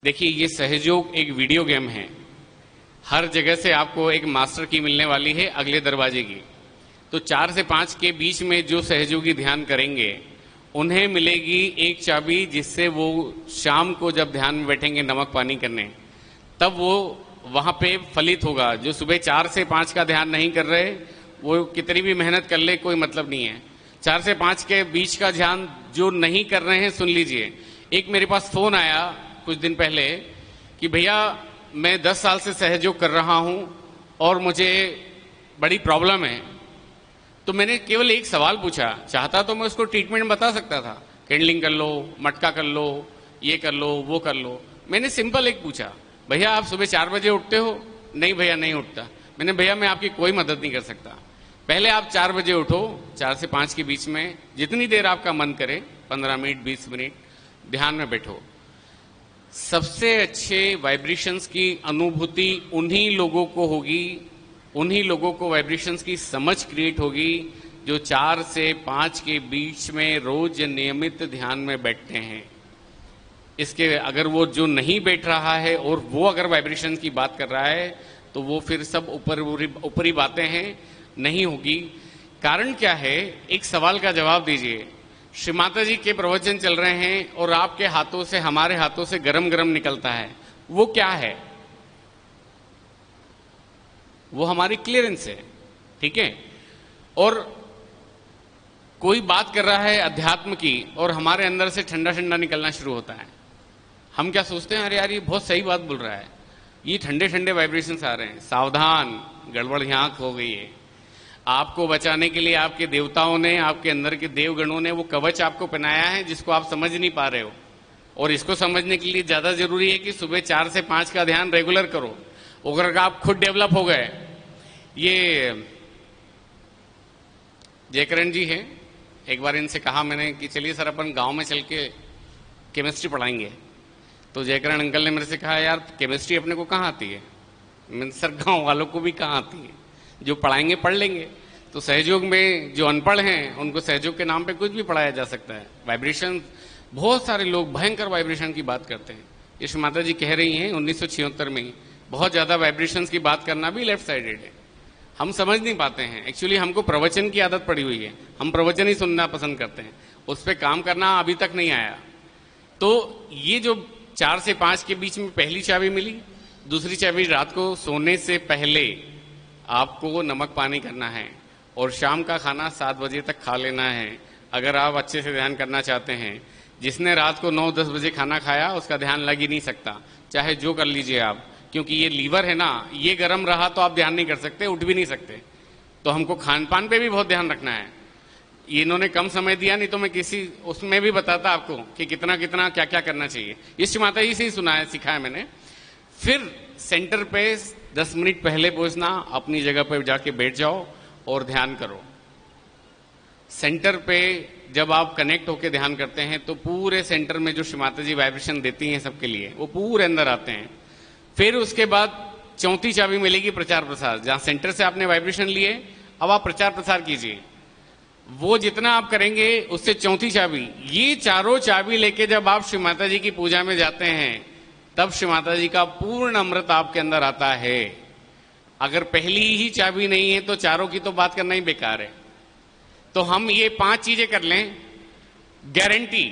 देखिए, ये सहयोग एक वीडियो गेम है। हर जगह से आपको एक मास्टर की मिलने वाली है अगले दरवाजे की। तो 4 से 5 के बीच में जो सहयोगी ध्यान करेंगे उन्हें मिलेगी एक चाबी, जिससे वो शाम को जब ध्यान में बैठेंगे नमक पानी करने, तब वो वहां पे फलित होगा। जो सुबह 4 से 5 का ध्यान नहीं कर रहे, वो कितनी भी मेहनत कर ले कोई मतलब नहीं है। 4 से 5 के बीच का ध्यान जो नहीं कर रहे हैं, सुन लीजिए। एक मेरे पास फोन आया कुछ दिन पहले कि भैया मैं 10 साल से सहयोग कर रहा हूं और मुझे बड़ी प्रॉब्लम है। तो मैंने केवल एक सवाल पूछा, चाहता तो मैं उसको ट्रीटमेंट बता सकता था, कैंडलिंग कर लो, मटका कर लो, ये कर लो, वो कर लो। मैंने सिंपल एक पूछा, भैया आप सुबह 4 बजे उठते हो? नहीं भैया नहीं उठता। मैंने, भैया मैं आपकी कोई मदद नहीं कर सकता। पहले आप 4 बजे उठो, 4 से 5 के बीच में जितनी देर आपका मन करे, 15 मिनट 20 मिनट ध्यान में बैठो। सबसे अच्छे वाइब्रेशंस की अनुभूति उन्हीं लोगों को होगी, उन्हीं लोगों को वाइब्रेशंस की समझ क्रिएट होगी जो 4 से 5 के बीच में रोज नियमित ध्यान में बैठते हैं। इसके अगर वो जो नहीं बैठ रहा है और वो अगर वाइब्रेशन की बात कर रहा है, तो वो फिर सब ऊपरी बातें हैं, नहीं होगी। कारण क्या है? एक सवाल का जवाब दीजिए। श्री माता जी के प्रवचन चल रहे हैं और आपके हाथों से, हमारे हाथों से गरम गरम निकलता है, वो क्या है? वो हमारी क्लियरेंस है, ठीक है। और कोई बात कर रहा है अध्यात्म की और हमारे अंदर से ठंडा ठंडा निकलना शुरू होता है। हम क्या सोचते हैं, अरे यार ये बहुत सही बात बोल रहा है, ये ठंडे ठंडे वाइब्रेशंस आ रहे हैं, सावधान, गड़बड़ यहाँ हो गई है। आपको बचाने के लिए आपके देवताओं ने, आपके अंदर के देवगणों ने वो कवच आपको पहनाया है जिसको आप समझ नहीं पा रहे हो। और इसको समझने के लिए ज्यादा जरूरी है कि सुबह 4 से 5 का ध्यान रेगुलर करो। अगर आप खुद डेवलप हो गए। ये जयकरण जी हैं, एक बार इनसे कहा मैंने कि चलिए सर अपन गांव में चल के केमिस्ट्री पढ़ाएंगे। तो जयकरण अंकल ने मेरे से कहा, यार केमिस्ट्री अपने को कहाँ आती है? मैंने, सर गांव वालों को भी कहाँ आती है, जो पढ़ाएंगे पढ़ लेंगे। तो सहयोग में जो अनपढ़ हैं उनको सहयोग के नाम पे कुछ भी पढ़ाया जा सकता है। वाइब्रेशन, बहुत सारे लोग भयंकर वाइब्रेशन की बात करते हैं। ये श्री माता जी कह रही हैं 1976 में, बहुत ज्यादा वाइब्रेशन की बात करना भी लेफ्ट साइडेड है। हम समझ नहीं पाते हैं। एक्चुअली हमको प्रवचन की आदत पड़ी हुई है, हम प्रवचन ही सुनना पसंद करते हैं, उस पर काम करना अभी तक नहीं आया। तो ये जो 4 से 5 के बीच में पहली चाबी मिली, दूसरी चाबी रात को सोने से पहले आपको नमक पानी करना है और शाम का खाना 7 बजे तक खा लेना है। अगर आप अच्छे से ध्यान करना चाहते हैं, जिसने रात को 9-10 बजे खाना खाया उसका ध्यान लग ही नहीं सकता, चाहे जो कर लीजिए आप, क्योंकि ये लीवर है ना, ये गर्म रहा तो आप ध्यान नहीं कर सकते, उठ भी नहीं सकते। तो हमको खान पान पे भी बहुत ध्यान रखना है। ये इन्होंने कम समय दिया, नहीं तो मैं किसी उसमें भी बताता आपको कि कितना कितना क्या क्या करना चाहिए। ये श्री माता जी से ही सुना है, सिखाया है मैंने। फिर सेंटर पे 10 मिनट पहले पहुंचना, अपनी जगह पर जाके बैठ जाओ और ध्यान करो। सेंटर पे जब आप कनेक्ट होकर ध्यान करते हैं तो पूरे सेंटर में जो श्री माता जी वाइब्रेशन देती हैं सबके लिए, वो पूरे अंदर आते हैं। फिर उसके बाद चौथी चाबी मिलेगी प्रचार प्रसार। जहां सेंटर से आपने वाइब्रेशन लिए, अब आप प्रचार प्रसार कीजिए। वो जितना आप करेंगे उससे चौथी चाबी, ये चारों चाबी लेके जब आप श्री माता जी की पूजा में जाते हैं, तब श्री माता जी का पूर्ण अमृत आपके अंदर आता है। अगर पहली ही चाबी नहीं है तो चारों की तो बात करना ही बेकार है। तो हम ये 5 चीजें कर लें, गारंटी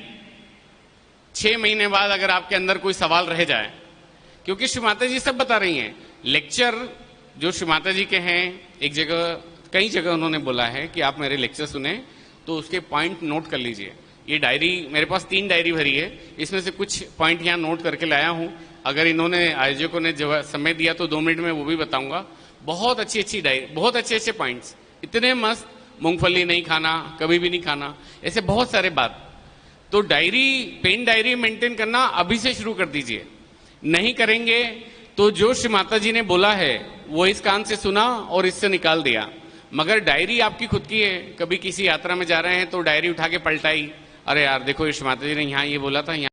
6 महीने बाद अगर आपके अंदर कोई सवाल रह जाए, क्योंकि श्री माता जी सब बता रही हैं। लेक्चर जो श्री माता जी के हैं, एक जगह, कई जगह उन्होंने बोला है कि आप मेरे लेक्चर सुने तो उसके पॉइंट नोट कर लीजिए। ये डायरी मेरे पास 3 डायरी भरी है, इसमें से कुछ पॉइंट यहाँ नोट करके लाया हूं। अगर इन्होंने, आयोजकों ने जब समय दिया तो 2 मिनट में वो भी बताऊंगा। बहुत अच्छी अच्छी डायरी, बहुत अच्छे अच्छे पॉइंट्स, इतने मस्त। मूंगफली नहीं खाना, कभी भी नहीं खाना, ऐसे बहुत सारे बात। तो डायरी, पेन डायरी मेंटेन करना अभी से शुरू कर दीजिए। नहीं करेंगे तो जो श्री माता जी ने बोला है वो इस कान से सुना और इससे निकाल दिया, मगर डायरी आपकी खुद की है। कभी किसी यात्रा में जा रहे हैं तो डायरी उठा के पलटाई, अरे यार देखो श्री माता जी ने यहाँ ये बोला था, यहाँ